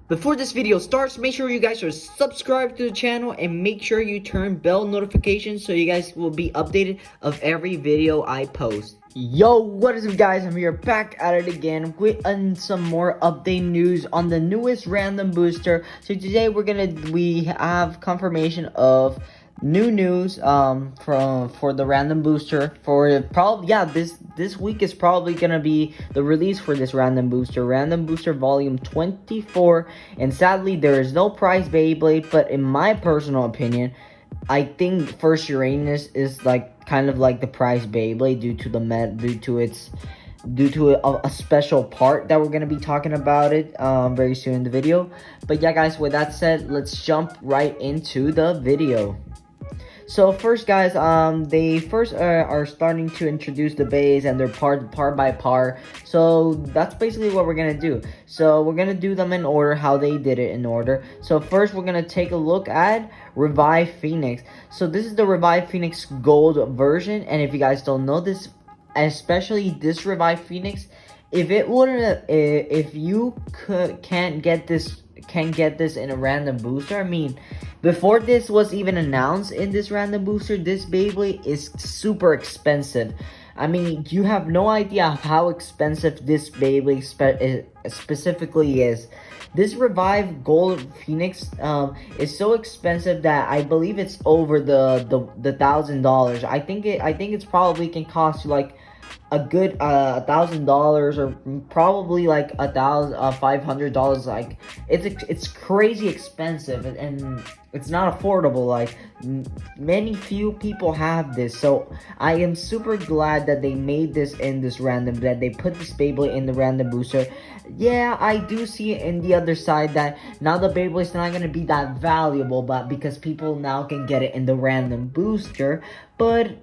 Before this video starts, make sure you guys are subscribed to the channel and make sure you turn bell notifications so you guys will be updated of every video I post. Yo, what is up guys? I'm here back at it again with some more update news on the newest random booster. So today we have confirmation of new news for the random booster for this week is probably gonna be the release for this random booster volume 24, and sadly there is no prize Beyblade, but in my personal opinion I think First Uranus is kind of like the prize Beyblade due to a special part that we're going to be talking about it very soon in the video. But yeah guys, with that said, let's jump right into the video. So first guys, they first are starting to introduce the bays and their part by part. So that's basically what we're gonna do. So we're gonna do them in order how they did it in order. So first we're gonna take a look at Revive Phoenix. So this is the Revive Phoenix Gold version, and if you guys don't know this, especially this Revive Phoenix, if you can't get this in a random booster, I mean, before this was even announced in this random booster, this Beyblade is super expensive. I mean, you have no idea how expensive this Beyblade specifically is. This Revive Gold Phoenix is so expensive that I believe it's over the $1,000. I think it's probably can cost you like a good $1,000 or probably like $500. Like it's crazy expensive, and it's not affordable. Like few people have this, so I am super glad that they made this in this random, that they put this Beyblade in the random booster. Yeah, I do see it in the other side that now the Beyblade's not gonna be that valuable, but because people now can get it in the random booster. But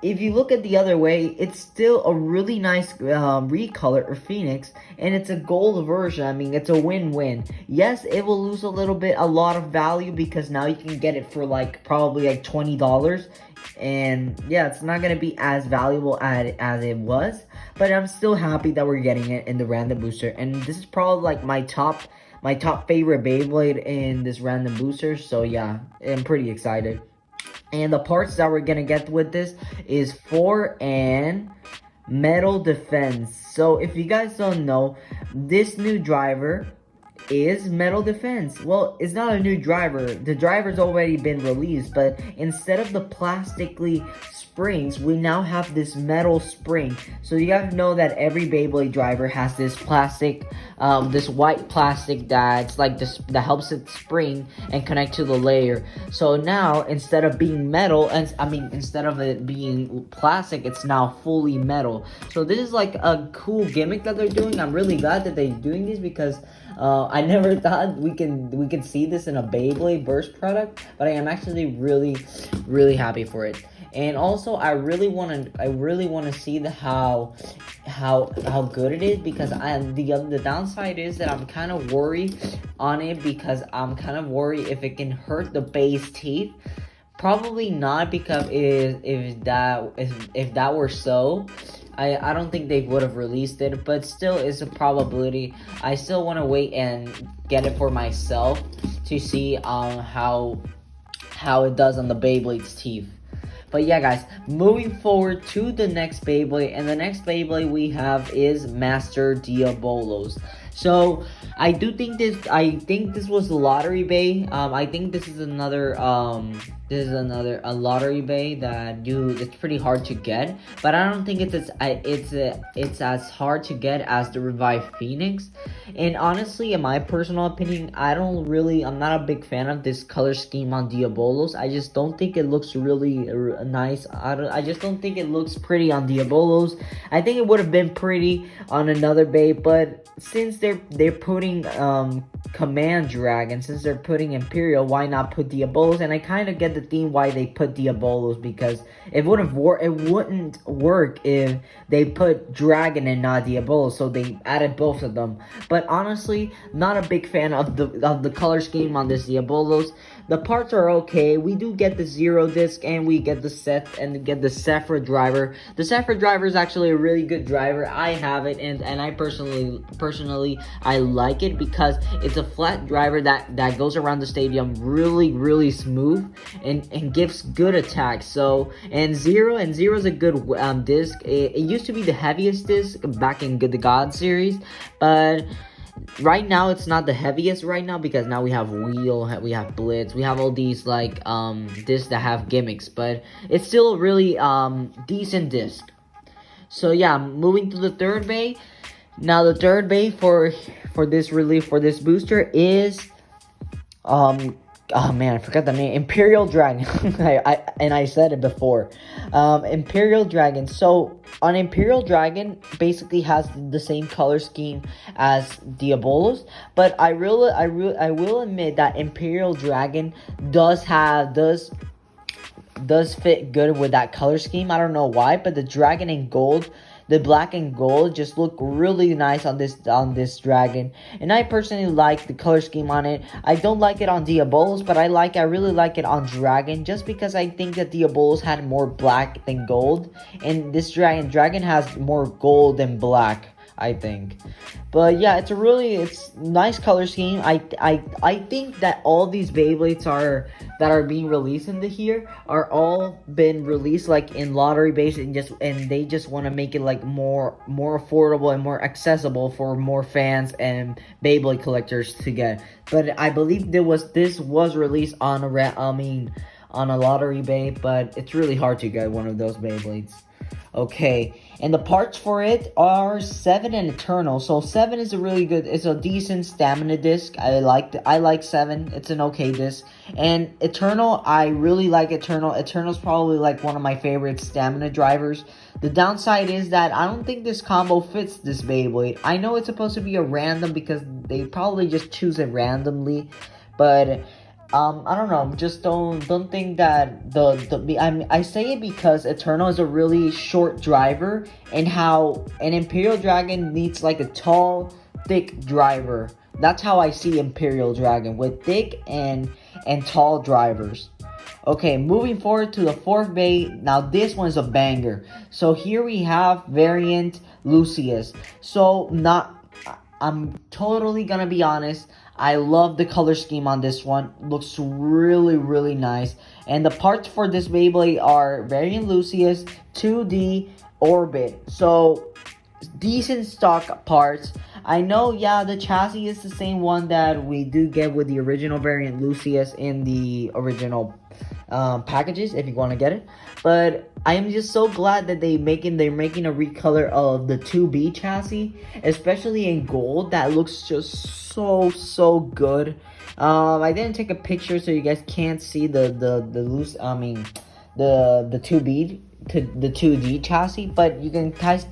if you look at the other way, it's still a really nice recolor for Phoenix, and it's a gold version. I mean, it's a win-win. Yes, it will lose a lot of value because now you can get it for probably $20, and yeah, it's not gonna be as valuable as it was. But I'm still happy that we're getting it in the random booster, and this is probably my top favorite Beyblade in this random booster. So yeah, I'm pretty excited. And the parts that we're gonna get with this is 4 and metal defense. So if you guys don't know, this new driver is metal defense. Well, it's not a new driver. The driver's already been released, but instead of the plastically springs, we now have this metal spring. So you gotta know that every Beyblade driver has this plastic, this white plastic that's that helps it spring and connect to the layer. So now instead of being metal, instead of it being plastic, it's now fully metal. So this is like a cool gimmick that they're doing. I'm really glad that they're doing this because I never thought we could see this in a Beyblade Burst product, but I am actually really happy for it. And also I really want to see how good it is, because the downside is that I'm kind of worried on it, because I'm kind of worried if it can hurt the base teeth. Probably not, because if that were so, I don't think they would have released it, but still it's a probability. I still want to wait and get it for myself to see how it does on the Beyblade's teeth. But yeah guys, moving forward to the next Beyblade, and the next Beyblade we have is Master Diabolos. So I think this was the lottery bay. I think this is another lottery bay it's pretty hard to get, but I don't think it's as hard to get as the Revive Phoenix. And honestly, in my personal opinion, I'm not a big fan of this color scheme on Diabolos. I just don't think it looks really nice. I just don't think it looks pretty on Diabolos. I think it would have been pretty on another bay, but since they're putting Command Dragon, since they're putting Imperial, why not put Diabolos? And I kind of get the theme why they put Diabolos, because it wouldn't work if they put Dragon and not Diabolos, so they added both of them. But honestly, not a big fan of the color scheme on this Diabolos. The parts are okay. We do get the Zero Disc, and we get the Sephra driver. The Sephra driver is actually a really good driver. I have it, and I personally I like it because it's a flat driver that goes around the stadium really smooth and gives good attack. So and zero is a good disc. It used to be the heaviest disc back in the God series, but right now it's not the heaviest right now, because now we have wheel, we have blitz, we have all these like discs that have gimmicks, but it's still a really decent disc. So yeah, moving to the third bay. Now the third bay for this relief, for this booster, is oh man, I forgot the name. Imperial Dragon. I said it before. Imperial Dragon. So on Imperial Dragon basically has the same color scheme as Diabolos, but I will admit that Imperial Dragon does fit good with that color scheme. I don't know why, but the dragon in gold, the black and gold, just look really nice on this dragon, and I personally like the color scheme on it. I don't like it on Diabolos, but I really like it on dragon, just because I think that Diabolos had more black than gold, and this dragon has more gold than black, I think. But yeah, it's nice color scheme. I think that all these Beyblades that are being released into here are all been released like in lottery base, and they just want to make it like more affordable and more accessible for more fans and Beyblade collectors to get. But I believe this was released on a lottery bay, but it's really hard to get one of those Beyblades. Okay, and the parts for it are 7 and Eternal. So 7 is it's a decent stamina disc. I like 7. It's an okay disc. And Eternal, I really like Eternal. Eternal's probably like one of my favorite stamina drivers. The downside is that I don't think this combo fits this Beyblade. I know it's supposed to be a random, because they probably just choose it randomly, but I don't know. Just don't think that I say it because Eternal is a really short driver, and how an Imperial Dragon needs like a tall, thick driver. That's how I see Imperial Dragon, with thick and tall drivers. Okay, moving forward to the fourth bay. Now this one is a banger. So here we have variant Lucius. So I'm totally gonna be honest. I love the color scheme on this one. Looks really nice. And the parts for this Beyblade are variant Lucius, 2D, Orbit. So decent stock parts. I know, yeah, the chassis is the same one that we do get with the original variant Lucius in the original packages, if you want to get it. But I am just so glad that they're making a recolor of the 2B chassis, especially in gold. That looks just so good. I didn't take a picture, so you guys can't see the 2B to the 2D chassis, but you guys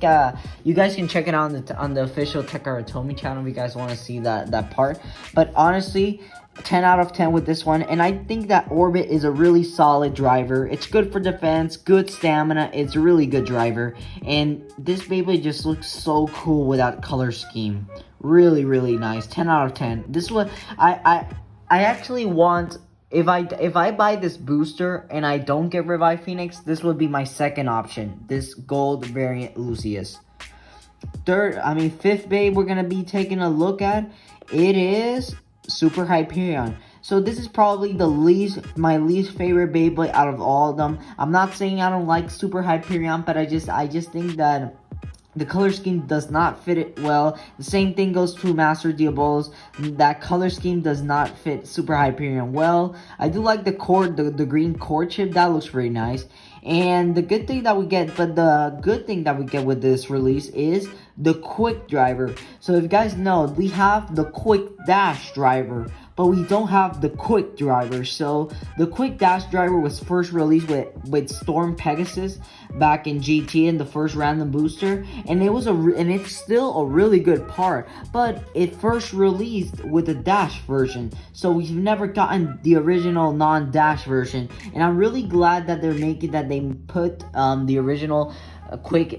can check it out on the official Tekaratomi channel if you guys want to see that part. But honestly, 10 out of 10 with this one. And I think that Orbit is a really solid driver. It's good for defense, good stamina. It's a really good driver, and this Beyblade just looks so cool with that color scheme. Really nice. 10 out of 10. This one I actually want. If I buy this booster and I don't get Revive Phoenix, this would be my second option. This gold variant Lucius. Fifth bay we're gonna be taking a look at. It is Super Hyperion. So this is probably my least favorite Beyblade out of all of them. I'm not saying I don't like Super Hyperion, but I just think that the color scheme does not fit it well. The same thing goes to Master Diabolos. That color scheme does not fit Super Hyperion well. I do like the green core chip. That looks very nice. And the good thing that we get with this release is the quick driver. So if you guys know, we have the quick dash driver, but we don't have the quick driver. So the quick dash driver was first released with Storm Pegasus back in GT in the first random booster, and it's still a really good part, but it first released with the dash version, so we've never gotten the original non-dash version. And I'm really glad that they put the original quick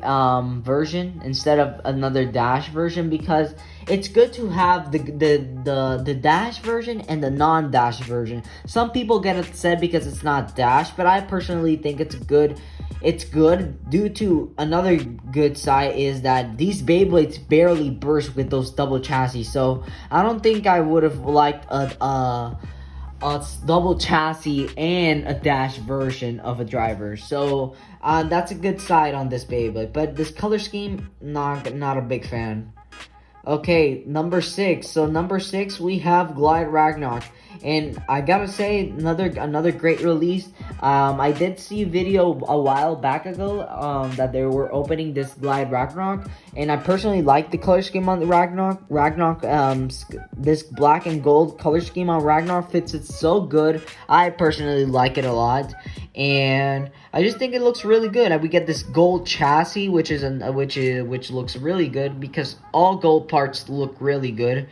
version instead of another dash version, because it's good to have the dash version and the non-dash version. Some people get upset because it's not dash, but I personally think it's good. it's good. Due to another good side is that these Beyblades barely burst with those double chassis. So I don't think I would have liked a double chassis and a dash version of a driver. So that's a good side on this Beyblade. But this color scheme, not a big fan. Okay, number 6. So number 6, we have Glide Ragnar, and I gotta say, another great release. I did see a video a while back ago that they were opening this Glide Ragnar, and I personally like the color scheme on the Ragnar. This black and gold color scheme on Ragnar fits it so good. I personally like it a lot, and I just think it looks really good. And we get this gold chassis, which looks really good because all gold parts look really good.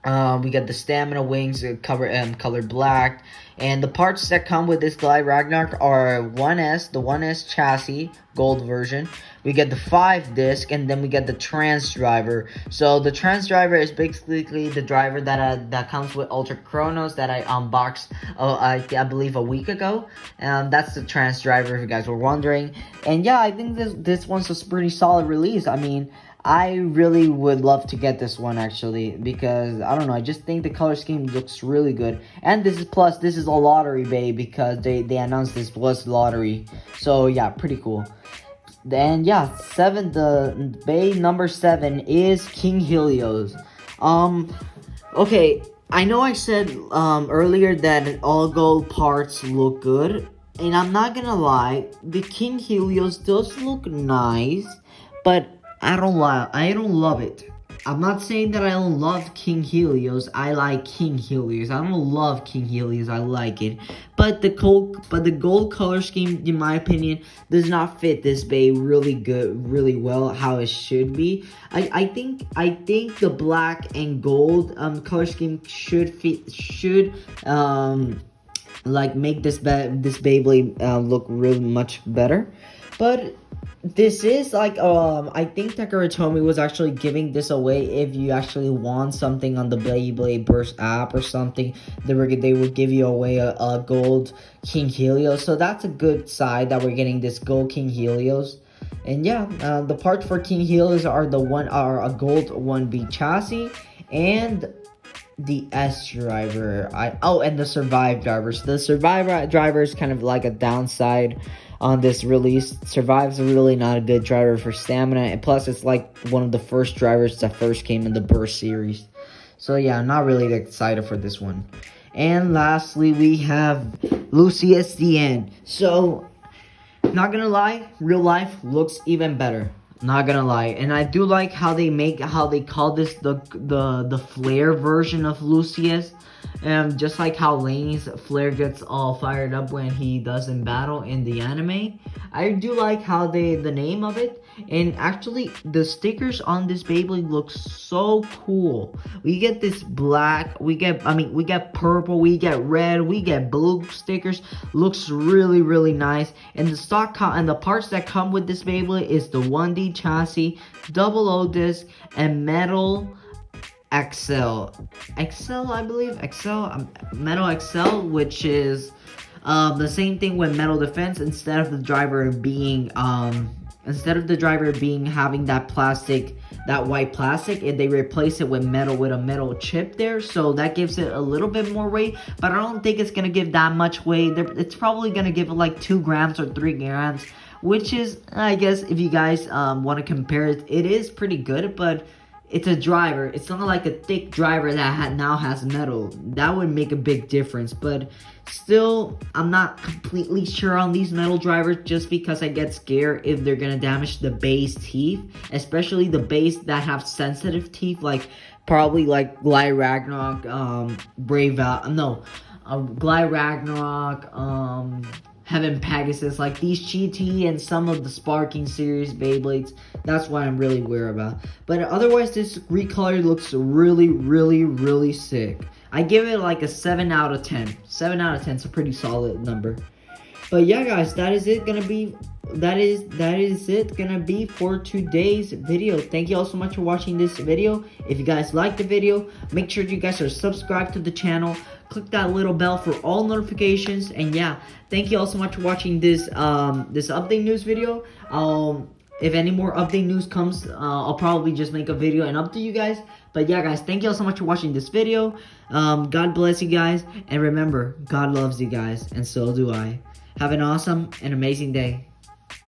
We got the stamina wings colored black, and the parts that come with this Glide Ragnar are the 1S chassis gold version. We get the 5 disc, and then we get the trans driver. So the trans driver is basically the driver that comes with Ultra Chronos that I unboxed I believe a week ago. That's the trans driver, if you guys were wondering. And yeah, I think this one's a pretty solid release. I mean, I really would love to get this one actually, because I don't know, I just think the color scheme looks really good. And this is a lottery bay, because they announced this was lottery. So yeah, pretty cool. Then yeah, the bay number 7 is King Helios. Okay, I know I said earlier that all gold parts look good, and I'm not gonna lie, the King Helios does look nice, but I don't love it. I'm not saying that I don't love King Helios. I like King Helios. I don't love King Helios. I like it. But the gold color scheme, in my opinion, does not fit this bay really well how it should be. I think the black and gold color scheme should like make this Beyblade look really much better. But this is like, I think Takaratomi was actually giving this away. If you actually want something on the Beyblade Burst app or something, they would give you away a gold King Helios. So that's a good side that we're getting this gold King Helios. And yeah, the parts for King Helios are a gold 1B chassis and the S driver. And the Survive drivers. The Survive driver is kind of like a downside on this release. Survive's really not a good driver for stamina, and plus it's like one of the first drivers that first came in the Burst series. So yeah, I'm not really excited for this one. And lastly, we have Lucius the End. So, not gonna lie, real life looks even better. Not gonna lie, and I do like how they call this the flare version of Lucius, just like how Lane's flare gets all fired up when he does in battle in the anime. I do like how the name of it, and actually the stickers on this Beyblade look so cool. We get this black, we get purple, we get red, we get blue stickers. Looks really nice. And the parts that come with this Beyblade is the 1D chassis, double O disc, and metal XL, I believe, metal XL, which is the same thing with metal defense. Instead of the driver being having that white plastic, and they replace it with a metal chip there, so that gives it a little bit more weight. But I don't think it's gonna give that much weight. It's probably gonna give it like 2 grams or 3 grams, which is, I guess, if you guys want to compare it, it is pretty good. But it's a driver. It's not like a thick driver that now has metal. That would make a big difference. But still, I'm not completely sure on these metal drivers, just because I get scared if they're gonna damage the base teeth, especially the base that have sensitive teeth, like probably like Glide Ragnarok, Glide Ragnarok, Heaven Pegasus, like these GT and some of the Sparking series Beyblades. That's what I'm really worried about. But otherwise, this recolor looks really sick. I give it like a 7 out of 10. 7 out of 10 is a pretty solid number. But yeah, guys, that is it gonna be for today's video. Thank you all so much for watching this video. If you guys liked the video, make sure you guys are subscribed to the channel. click that little bell for all notifications. And yeah, thank you all so much for watching this this update news video. If any more update news comes, I'll probably just make a video and update you guys. But yeah, guys, thank you all so much for watching this video. God bless you guys, and remember, God loves you guys, and so do I. Have an awesome and amazing day.